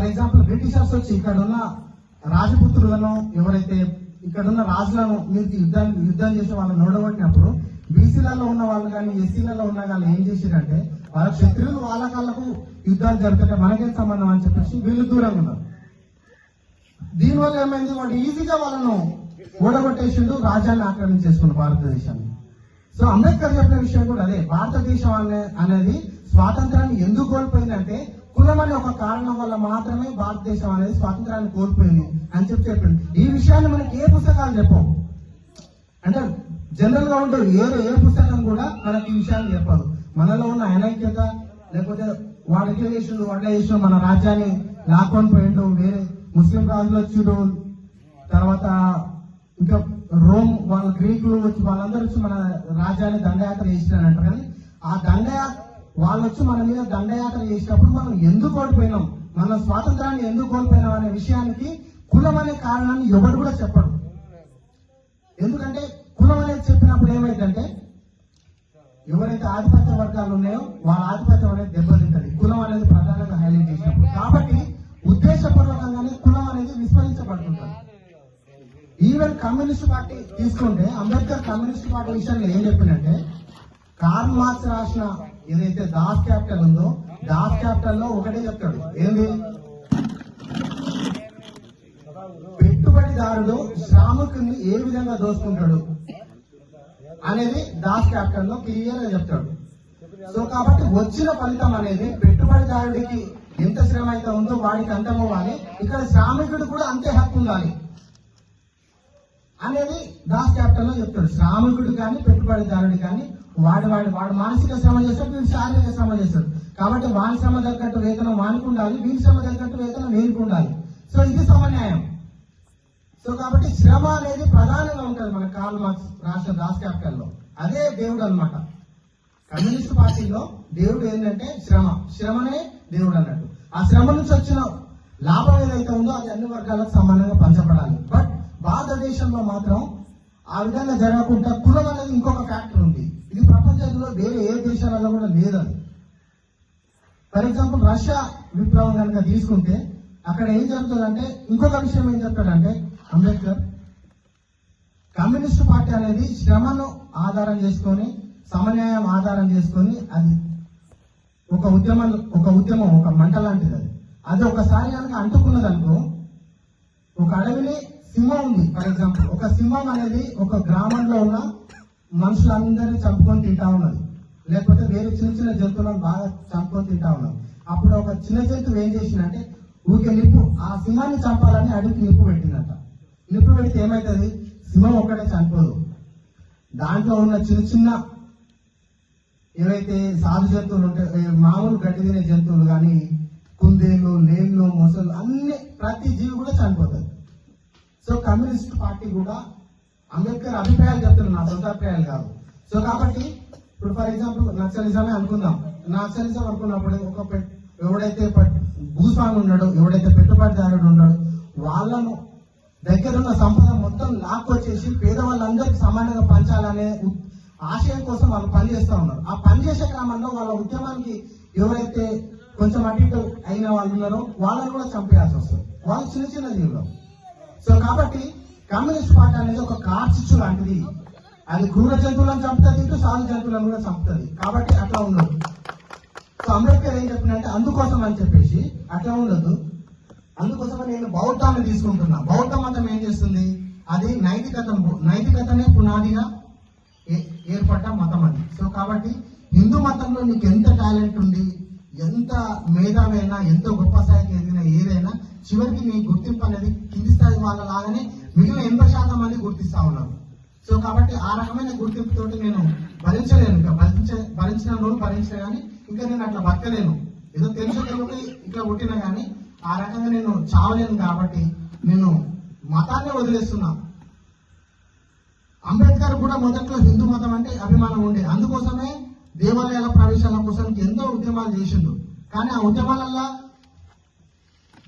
For example Britishers వచ్చి ఇక్కడ ఉన్న రాజపుత్రులను ఎవరైతే ఇక్కడున్న రాజులను మీరు యుద్ధం చేసే వాళ్ళని నోడగొట్టినప్పుడు బీసీలలో ఉన్న వాళ్ళు కానీ ఎస్సీలలో ఉన్న వాళ్ళు ఏం చేశారంటే వాళ్ళ శత్రువులు వాళ్ళ కాళ్ళకు యుద్ధాలు జరుగుతుంటే మనకేం సంబంధం అని చెప్పేసి వీళ్ళు దూరంగా ఉన్నారు. దీనివల్ల ఏమైంది, వాడు ఈజీగా వాళ్ళను ఓడగొట్టేసిండు, రాజ్యాన్ని ఆక్రమించేసుకున్నారు భారతదేశాన్ని. సో అంబేద్కర్ చెప్పిన విషయం కూడా అదే, భారతదేశం అనేది స్వాతంత్రాన్ని ఎందుకు కోల్పోయిందంటే కులం అనే ఒక కారణం వల్ల మాత్రమే భారతదేశం అనేది స్వాతంత్రాన్ని కోల్పోయింది అని చెప్పింది. ఈ విషయాన్ని మనకి ఏ పుస్తకాలు చెప్పవు, అంటే జనరల్ గా ఉండదు, ఏ పుస్తకం కూడా మనకి ఈ విషయాన్ని చెప్పదు. మనలో ఉన్న అనైక్యత, లేకపోతే వాడు ఎట్లా చేసిండు అట్లా చేసిన మన రాజ్యాన్ని లాక్కొని పోయిండు, వేరే ముస్లిం రాజులు వచ్చిండు, తర్వాత ఇంకా రోమ్ వాళ్ళ గ్రీకులు వచ్చి వాళ్ళందరూ వచ్చి మన రాజ్యాన్ని దండయాత్ర చేసినారు అంటారు. కానీ ఆ వాళ్ళు వచ్చి మన మీద దండయాత్ర చేసినప్పుడు మనం ఎందుకు ఓడిపోయినాం, మన స్వాతంత్రాన్ని ఎందుకు కోల్పోయినాం అనే విషయానికి కులం అనే కారణాన్ని ఎవరు కూడా చెప్పరు. ఎందుకంటే కులం అనేది చెప్పినప్పుడు ఏమైందంటే ఎవరైతే ఆధిపత్య వర్గాలు ఉన్నాయో వాళ్ళ ఆధిపత్యం అనేది దెబ్బతింటది, కులం అనేది ప్రధానంగా హైలైట్ చేసినప్పుడు. కాబట్టి ఉద్దేశపూర్వకంగానే కులం అనేది విస్మరించబడుతుంటది. ఈవెన్ కమ్యూనిస్ట్ పార్టీ తీసుకుంటే అంబేద్కర్ కమ్యూనిస్ట్ పార్టీ విషయంలో ఏం చెప్పిందంటే, కార్ల్ మార్క్స్ రాసిన ఏదైతే దాస్ క్యాపిటల్ ఉందో దాస్ క్యాపిటల్ లో ఒకటే చెప్తాడు, ఏంది, పెట్టుబడిదారుడు శ్రామికుని ఏ విధంగా దోసుకుంటాడు అనేది దాస్ క్యాపిటల్ లో క్లియర్ గా చెప్తాడు. సో కాబట్టి వచ్చిన ఫలితం అనేది పెట్టుబడిదారుడికి ఎంత శ్రమ అయితే ఉందో వాడికి అంత పోవాలి, ఇక్కడ శ్రామికుడు కూడా అంతే హక్కు ఉండాలి అనేది దాస్ క్యాపిటల్ లో చెప్తాడు. శ్రామికుడు కానీ పెట్టుబడిదారుడు కానీ వాడు మానసిక శ్రమ చేస్తాడు, వీడు శారీరక శ్రమ చేస్తాడు. కాబట్టి వాని శ్రమ తగ్గట్టు వేతనం వానికి ఉండాలి, వీని శ్రమ తగ్గట్టు వేతనం వీనికి ఉండాలి. సో ఇది సమన్యాయం. సో కాబట్టి శ్రమ అనేది ప్రధానంగా ఉంటుంది మన కార్ల్ మార్క్స్ రాష్ట్ర దాస్ క్యాపిటల్ లో. అదే దేవుడు అనమాట. కమ్యూనిస్ట్ పార్టీలో దేవుడు ఏంటంటే శ్రమనే దేవుడు అన్నట్టు. ఆ శ్రమ నుంచి వచ్చిన లాభం ఏదైతే ఉందో అది అన్ని వర్గాలకు సమానంగా పంచబడాలి. బట్ భారతదేశంలో మాత్రం ఆ విధంగా జరగకుండా కులం అనేది ఇంకొక ఫ్యాక్టర్ ఉంది. ఇది ప్రపంచంలో వేరే ఏ దేశాలలో కూడా లేదని. ఫర్ ఎగ్జాంపుల్ రష్యా విప్లవం కనుక తీసుకుంటే అక్కడ ఏం జరుగుతుందంటే, ఇంకొక విషయం ఏం చెప్తాడంటే అంబేద్కర్, కమ్యూనిస్ట్ పార్టీ అనేది శ్రమను ఆధారం చేసుకొని సమన్యాయం ఆధారం చేసుకొని అది ఒక ఉద్యమం ఒక మంట లాంటిది. అది ఒకసారి కనుక అంటుకున్నది అనుకో, ఒక అడవిని సింహం ఉంది ఫర్ ఎగ్జాంపుల్, ఒక సింహం అనేది ఒక గ్రామంలో ఉన్న మనుషులందరినీ చంపుకొని తింటా ఉన్నది, లేకపోతే వేరే చిన్న జంతువులను బాగా చంపుకొని తింటా ఉన్నది. అప్పుడు ఒక చిన్న జంతువు ఏం చేసిందంటే ఊరికే ఆ సింహాన్ని చంపాలని అడవికి నిప్పు పెట్టిందట. నిప్పు పెడితే ఏమవుతుంది, సింహం ఒక్కటే చనిపోదు, దాంట్లో ఉన్న చిన్న ఏవైతే సాధు జంతువులు ఉంటాయి, మామూలు గడ్డి తినే జంతువులు కానీ కుందేళ్ళు, లేళ్ళు, మొసలు అన్ని ప్రతి జీవి కూడా చనిపోతుంది. సో కమ్యూనిస్ట్ పార్టీ కూడా అంబేద్కర్ అభిప్రాయాలు చెప్తున్నారు, నా సొంత అభిప్రాయాలు కాదు. సో కాబట్టి ఇప్పుడు ఫర్ ఎగ్జాంపుల్ నక్సలిజమే అనుకుందాం. నక్సలిజం అనుకున్నప్పుడు ఎవడైతే భూస్వామి ఉన్నాడో, ఎవడైతే పెట్టుబడిదారుడు ఉన్నాడో వాళ్ళను దగ్గరున్న సంపద మొత్తం లాక్కొచ్చేసి పేదవాళ్ళందరికీ సమానంగా పంచాలనే ఆశయం కోసం వాళ్ళు పనిచేస్తూ ఉన్నారు. ఆ పనిచేసే క్రమంలో వాళ్ళ ఉద్యమానికి ఎవరైతే కొంచెం అటు ఇటు అయిన వాళ్ళు ఉన్నారో వాళ్ళని కూడా చంపేయాల్సి వస్తుంది, వాళ్ళు చిన్న జీవులు. సో కాబట్టి కమ్యూనిస్ట్ పార్టీ అనేది ఒక కార్చిచ్చు లాంటిది. అది క్రూర జంతువులను చంపుతుంది, ఇటు సాధు జంతువులను కూడా చంపుతుంది. కాబట్టి అట్లా ఉండదు. సో అంబేద్కర్ ఏం చెప్పినంటే అందుకోసం అని చెప్పేసి అట్లా ఉండదు, అందుకోసమని నేను బౌద్ధాన్ని తీసుకుంటున్నా. బౌద్ధ మతం ఏం చేస్తుంది, అది నైతికతనే పునాదిగా ఏర్పడ్డ మతం అది. సో కాబట్టి హిందూ మతంలో నీకు ఎంత టాలెంట్ ఉంది, ఎంత మేధావైనా, ఎంత గొప్ప స్థాయికి ఎదిగిన ఏదైనా చివరికి నీ గుర్తింపు అనేది కింది స్థాయి వాళ్ళ లాగానే మిగిలిన 80% మంది గుర్తిస్తా ఉన్నారు. సో కాబట్టి ఆ రకమైన గుర్తింపుతోటి నేను భరించలేను, ఇంకా భరించిన రోజు భరించిన కానీ ఇంకా నేను అట్లా బతకలేను. ఏదో తెలుసుకుంటే ఇట్లా పుట్టినా కానీ ఆ రకంగా నేను చావలేను. కాబట్టి నేను మతాన్ని వదిలేస్తున్నా. అంబేద్కర్ కూడా మొదట్లో హిందూ మతం అంటే అభిమానం ఉండే, అందుకోసమే దేవాలయాల ప్రవేశాల కోసం ఎంతో ఉద్యమాలు చేసిండు. కానీ ఆ ఉద్యమాలల్లో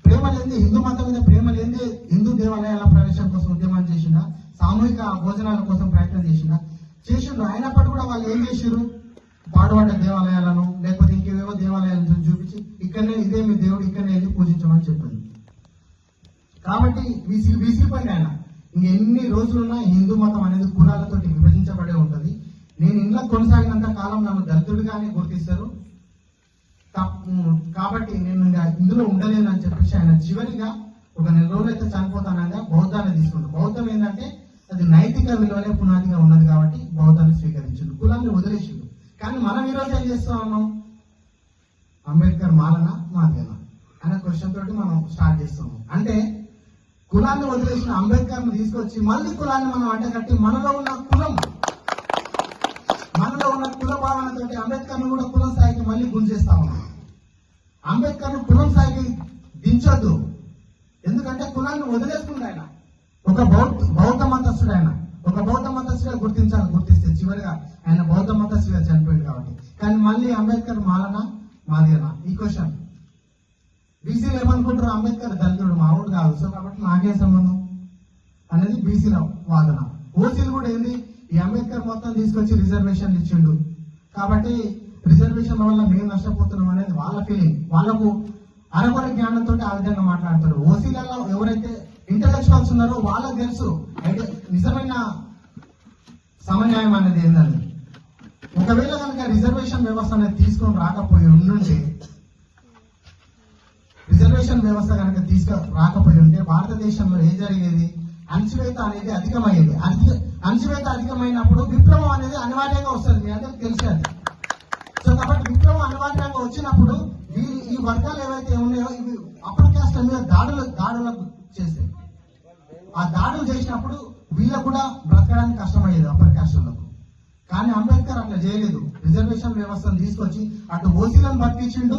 ప్రేమ లేని, హిందూ మతం మీద ప్రేమ లేని హిందూ దేవాలయాల ప్రవేశం కోసం ఉద్యమాలు చేసిండా, సామూహిక భోజనాల కోసం ప్రయత్నం చేసిండు. అయినప్పటికీ కూడా వాళ్ళు ఏం చేశారు, పాడుబడ్డ దేవాలయాలను లేకపోతే ఇంకేవేవో దేవాలయాలను చూపించి ఇక్కడనే ఇదే మీ దేవుడు ఇక్కడనే వెళ్ళి పూజించమని చెప్పారు. అయిపోయింది. కాబట్టి విసిగిపోయింది ఆయన. ఇంకెన్ని రోజులున్నా హిందూ మతం అనేది కులాలతో విభజించబడే ఉంటది. నేను ఇంట్లో కొనసాగినంత కాలం నన్ను దళితుడిగానే గుర్తిస్తారు, కాబట్టి నేను ఇంకా ఇందులో ఉండలేను అని చెప్పేసి ఆయన చివరిగా ఒక 4 రోజులు అయితే చనిపోతానగా బౌద్ధాన్ని తీసుకుంటారు. బౌద్ధం ఏంటంటే అది నైతిక విలువలే పునాదిగా ఉన్నది కాబట్టి బౌద్ధాన్ని స్వీకరించిండు, కులాన్ని వదిలేసిండు. కానీ మనం ఈరోజు ఏం చేస్తా ఉన్నాం? అంబేద్కర్ మాలన మాదేనా అనే క్వశ్చన్ తోటి మనం స్టార్ట్ చేస్తున్నాం. అంటే కులాన్ని వదిలేసిన అంబేద్కర్ ను తీసుకొచ్చి మళ్ళీ కులాన్ని మనం అంటగట్టి మనలో ఉన్న కుల భావనతోటి అంబేద్కర్ ను కూడా కులం స్థాయికి మళ్ళీ గుంజేస్తా ఉన్నాం. అంబేద్కర్ ను కులం స్థాయికి దించొద్దు, ఎందుకంటే కులాన్ని వదిలేసుకుంది ఆయన. ఒక బౌద్ధ మతస్థుడు ఆయన, ఒక బౌద్ధ మతస్థుడిగా గుర్తిస్తే చివరిగా ఆయన బౌద్ధ మతస్థుడిగా చనిపోయాడు కాబట్టి. కానీ మళ్ళీ అంబేద్కర్ మాలన మాదేనా ఈ క్వశ్చన్. బీసీలు ఏమనుకుంటారు? అంబేద్కర్ దళితుడు మావుడు కాదు, సో కాబట్టి నాకే సంబంధం అనేది బీసీల వాదన. ఓసీలు కూడా ఏంది, ఈ అంబేద్కర్ మొత్తం తీసుకొచ్చి రిజర్వేషన్లు ఇచ్చిండు కాబట్టి రిజర్వేషన్ వల్ల మేము నష్టపోతున్నాం అనేది వాళ్ళ ఫీలింగ్. వాళ్ళకు అరకొర జ్ఞానంతో ఆ విధంగా మాట్లాడతారు. ఓసీలలో ఎవరైతే ఇంటలెక్చువల్స్ ఉన్నారో వాళ్ళకి తెలుసు అయితే నిజమైన సమన్యాయం అనేది ఏంటంటే, ఒకవేళ కనుక రిజర్వేషన్ వ్యవస్థ అనేది తీసుకొని రాకపోయి ఉండుంటే, రిజర్వేషన్ వ్యవస్థ కనుక రాకపోయి ఉంటే భారతదేశంలో ఏం జరిగేది? అణచివేత అనేది అధికమయ్యేది. అణచివేత అధికమైనప్పుడు విప్లవం అనేది అనివార్యంగా వస్తుంది, మీ అందరికి తెలిసేది. సో కాబట్టి విప్లవం అనివార్యంగా వచ్చినప్పుడు ఈ వర్గాలు ఏవైతే ఉన్నాయో ఇవి అప్పర్ క్యాస్ట్ మీద దాడులకు చేస్తాయి. ఆ దాడులు చేసినప్పుడు వీళ్ళకు కూడా బ్రతకడానికి కష్టమయ్యేది అప్పర్ క్యాస్టులకు. కానీ అంబేద్కర్ అట్లా చేయలేదు. రిజర్వేషన్ వ్యవస్థను తీసుకొచ్చి అటు ఓసీలను బతికించిండు,